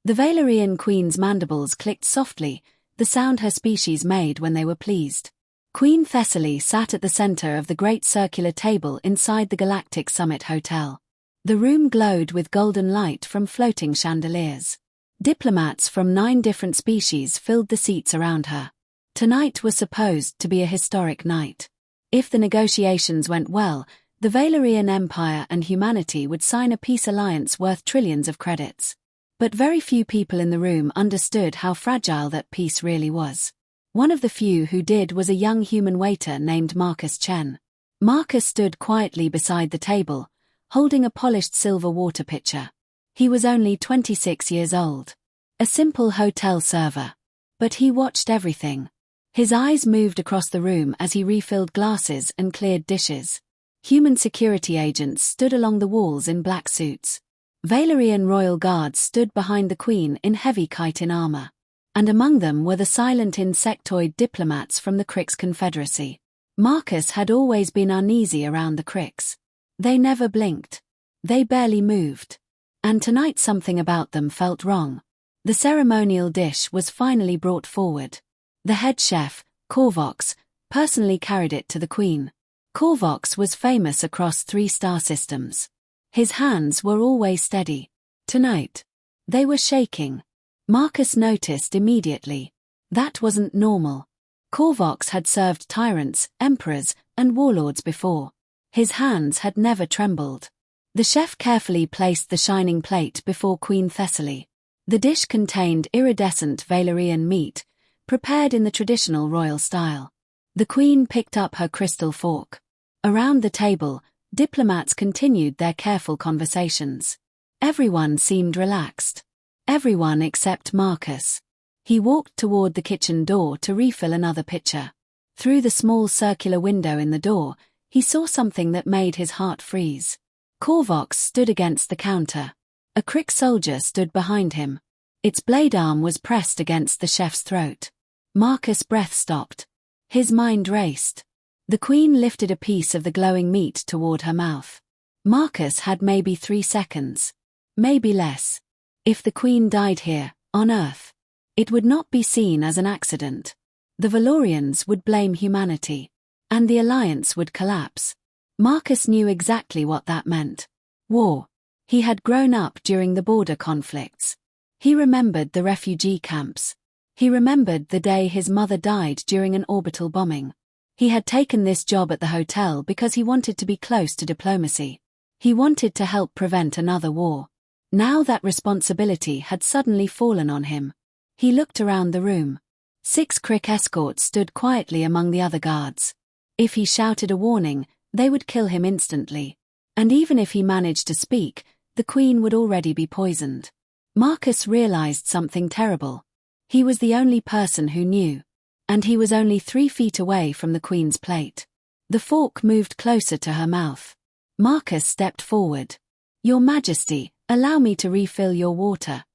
The Valerian queen's mandibles clicked softly, the sound her species made when they were pleased. Queen Thessaly sat at the center of the great circular table inside the Galactic Summit Hotel. The room glowed with golden light from floating chandeliers. Diplomats from 9 different species filled the seats around her. Tonight was supposed to be a historic night. If the negotiations went well, the Valerian Empire and humanity would sign a peace alliance worth trillions of credits. But very few people in the room understood how fragile that peace really was. One of the few who did was a young human waiter named Marcus Chen. Marcus stood quietly beside the table, holding a polished silver water pitcher. He was only 26 years old. A simple hotel server. But he watched everything. His eyes moved across the room as he refilled glasses and cleared dishes. Human security agents stood along the walls in black suits. Valerian royal guards stood behind the queen in heavy chitin armor. And among them were the silent insectoid diplomats from the Crix Confederacy. Marcus had always been uneasy around the Crix. They never blinked. They barely moved. And tonight something about them felt wrong. The ceremonial dish was finally brought forward. The head chef, Korvox, personally carried it to the queen. Korvox was famous across 3 star systems. His hands were always steady. Tonight, they were shaking. Marcus noticed immediately. That wasn't normal. Korvox had served tyrants, emperors, and warlords before. His hands had never trembled. The chef carefully placed the shining plate before Queen Thessaly. The dish contained iridescent Valerian meat, prepared in the traditional royal style. The queen picked up her crystal fork. Around the table, diplomats continued their careful conversations. Everyone seemed relaxed. Everyone except Marcus. He walked toward the kitchen door to refill another pitcher. Through the small circular window in the door, he saw something that made his heart freeze. Korvox stood against the counter. A Crix soldier stood behind him. Its blade arm was pressed against the chef's throat. Marcus' breath stopped. His mind raced. The queen lifted a piece of the glowing meat toward her mouth. Marcus had maybe 3 seconds. Maybe less. If the queen died here, on Earth, it would not be seen as an accident. The Valorians would blame humanity. And the alliance would collapse. Marcus knew exactly what that meant. War. He had grown up during the border conflicts. He remembered the refugee camps. He remembered the day his mother died during an orbital bombing. He had taken this job at the hotel because he wanted to be close to diplomacy. He wanted to help prevent another war. Now that responsibility had suddenly fallen on him. He looked around the room. 6 Crix escorts stood quietly among the other guards. If he shouted a warning, they would kill him instantly. And even if he managed to speak, the queen would already be poisoned. Marcus realized something terrible. He was the only person who knew. And he was only 3 feet away from the queen's plate. The fork moved closer to her mouth. Marcus stepped forward. "Your Majesty, allow me to refill your water."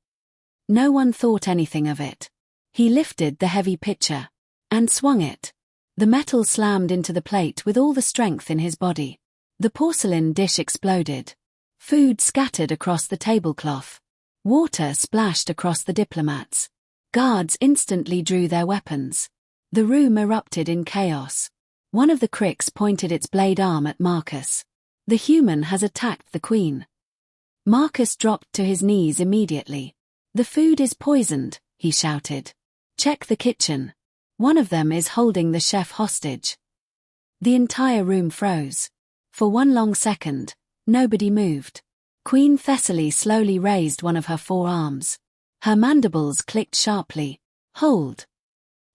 No one thought anything of it. He lifted the heavy pitcher and swung it. The metal slammed into the plate with all the strength in his body. The porcelain dish exploded. Food scattered across the tablecloth. Water splashed across the diplomats. Guards instantly drew their weapons. The room erupted in chaos. One of the Crix pointed its blade arm at Marcus. "The human has attacked the queen." Marcus dropped to his knees immediately. "The food is poisoned," he shouted. "Check the kitchen. One of them is holding the chef hostage." The entire room froze. For one long second, nobody moved. Queen Thessaly slowly raised one of her 4 arms. Her mandibles clicked sharply. "Hold."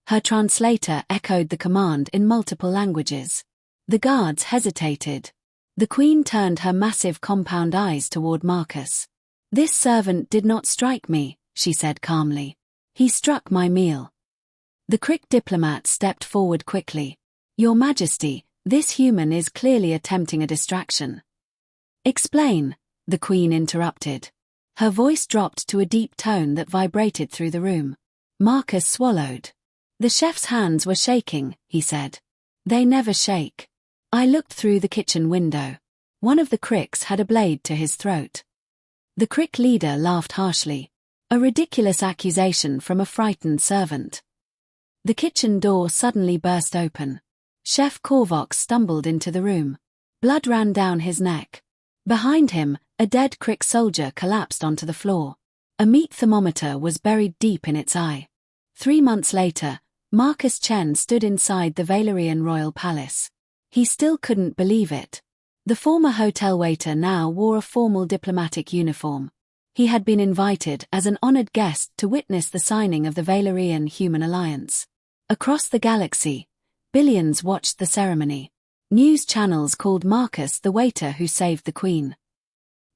Her translator echoed the command in multiple languages. The guards hesitated. The queen turned her massive compound eyes toward Marcus. "This servant did not strike me," she said calmly. "He struck my meal." The Crix diplomat stepped forward quickly. "Your Majesty, this human is clearly attempting a distraction." "Explain," the queen interrupted. Her voice dropped to a deep tone that vibrated through the room. Marcus swallowed. "The chef's hands were shaking," he said. "They never shake. I looked through the kitchen window. One of the Crix had a blade to his throat." The Crix leader laughed harshly. A ridiculous accusation from a frightened servant. The kitchen door suddenly burst open. Chef Korvok stumbled into the room. Blood ran down his neck. Behind him, a dead Crick soldier collapsed onto the floor. A meat thermometer was buried deep in its eye. 3 months later, Marcus Chen stood inside the Valerian royal palace. He still couldn't believe it. The former hotel waiter now wore a formal diplomatic uniform. He had been invited as an honored guest to witness the signing of the Valerian-Human Alliance. Across the galaxy, billions watched the ceremony. News channels called Marcus the waiter who saved the Queen.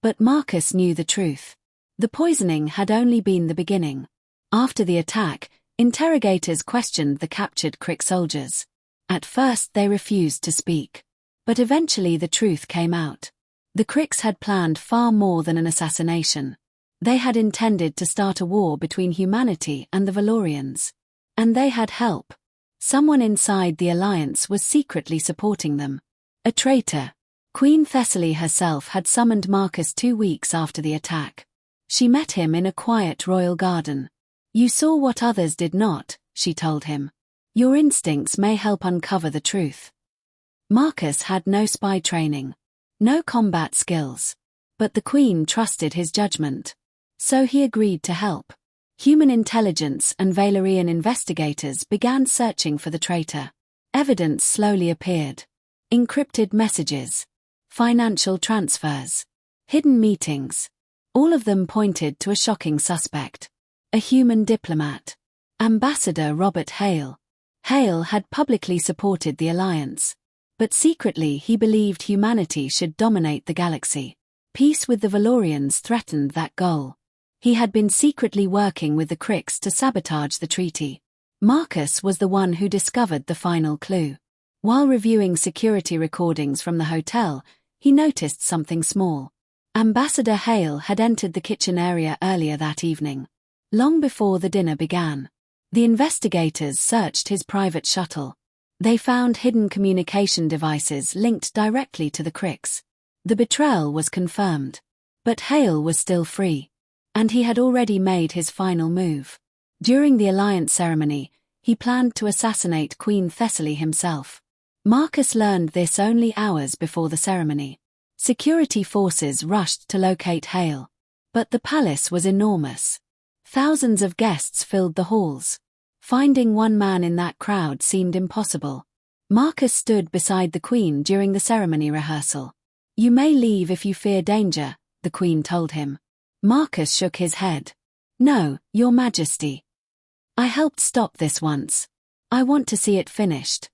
But Marcus knew the truth. The poisoning had only been the beginning. After the attack, interrogators questioned the captured Crick soldiers. At first they refused to speak. But eventually the truth came out. The Cricks had planned far more than an assassination. They had intended to start a war between humanity and the Valorians. And they had help. Someone inside the Alliance was secretly supporting them. A traitor. Queen Thessaly herself had summoned Marcus 2 weeks after the attack. She met him in a quiet royal garden. "You saw what others did not," she told him. "Your instincts may help uncover the truth." Marcus had no spy training. No combat skills. But the Queen trusted his judgment. So he agreed to help. Human intelligence and Valerian investigators began searching for the traitor. Evidence slowly appeared. Encrypted messages. Financial transfers. Hidden meetings. All of them pointed to a shocking suspect. A human diplomat. Ambassador Robert Hale. Hale had publicly supported the Alliance. But secretly he believed humanity should dominate the galaxy. Peace with the Valorians threatened that goal. He had been secretly working with the Cricks to sabotage the treaty. Marcus was the one who discovered the final clue. While reviewing security recordings from the hotel, he noticed something small. Ambassador Hale had entered the kitchen area earlier that evening. Long before the dinner began. The investigators searched his private shuttle. They found hidden communication devices linked directly to the Cricks. The betrayal was confirmed. But Hale was still free. And he had already made his final move. During the Alliance ceremony, he planned to assassinate Queen Thessaly himself. Marcus learned this only hours before the ceremony. Security forces rushed to locate Hale. But the palace was enormous. Thousands of guests filled the halls. Finding one man in that crowd seemed impossible. Marcus stood beside the Queen during the ceremony rehearsal. "You may leave if you fear danger," the Queen told him. Marcus shook his head. "No, Your Majesty. I helped stop this once. I want to see it finished."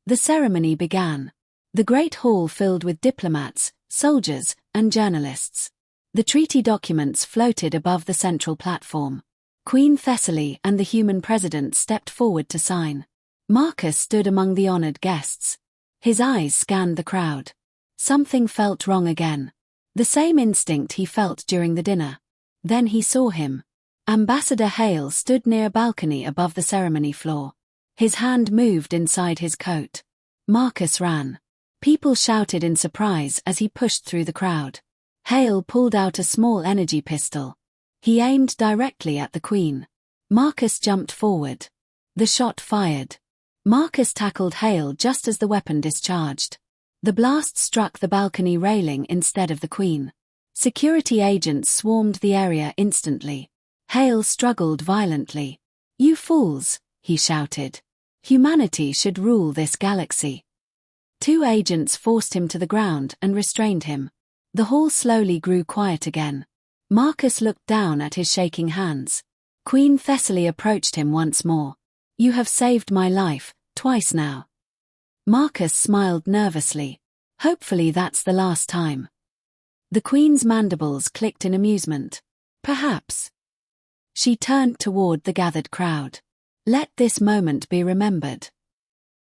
The ceremony began. The great hall filled with diplomats, soldiers, and journalists. The treaty documents floated above the central platform. Queen Thessaly and the human president stepped forward to sign. Marcus stood among the honored guests. His eyes scanned the crowd. Something felt wrong again. The same instinct he felt during the dinner. Then he saw him. Ambassador Hale stood near a balcony above the ceremony floor. His hand moved inside his coat. Marcus ran. People shouted in surprise as he pushed through the crowd. Hale pulled out a small energy pistol. He aimed directly at the Queen. Marcus jumped forward. The shot fired. Marcus tackled Hale just as the weapon discharged. The blast struck the balcony railing instead of the Queen. Security agents swarmed the area instantly. Hale struggled violently. "You fools," he shouted. "Humanity should rule this galaxy." 2 agents forced him to the ground and restrained him. The hall slowly grew quiet again. Marcus looked down at his shaking hands. Queen Thessaly approached him once more. "You have saved my life, twice now." Marcus smiled nervously. "Hopefully that's the last time." The Queen's mandibles clicked in amusement. "Perhaps." She turned toward the gathered crowd. "Let this moment be remembered.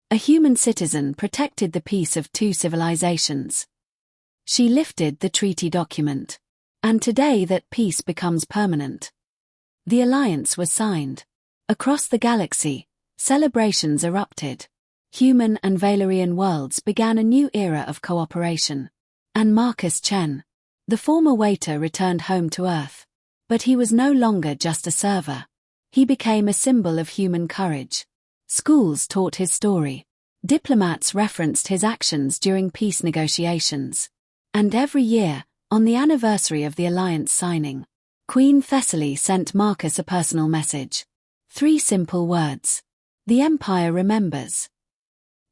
A human citizen protected the peace of 2 civilizations." She lifted the treaty document. "And today that peace becomes permanent." The alliance was signed. Across the galaxy, celebrations erupted. Human and Valerian worlds began a new era of cooperation. And Marcus Chen, the former waiter, returned home to Earth. But he was no longer just a server. He became a symbol of human courage. Schools taught his story. Diplomats referenced his actions during peace negotiations. And every year, on the anniversary of the alliance signing, Queen Thessaly sent Marcus a personal message. 3 simple words. The Empire remembers.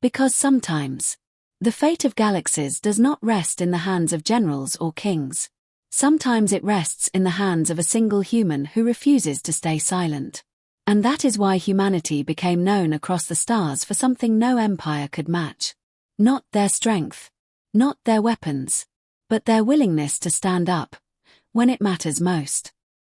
Because sometimes, the fate of galaxies does not rest in the hands of generals or kings. Sometimes it rests in the hands of a single human who refuses to stay silent. And that is why humanity became known across the stars for something no empire could match. Not their strength, not their weapons, but their willingness to stand up when it matters most.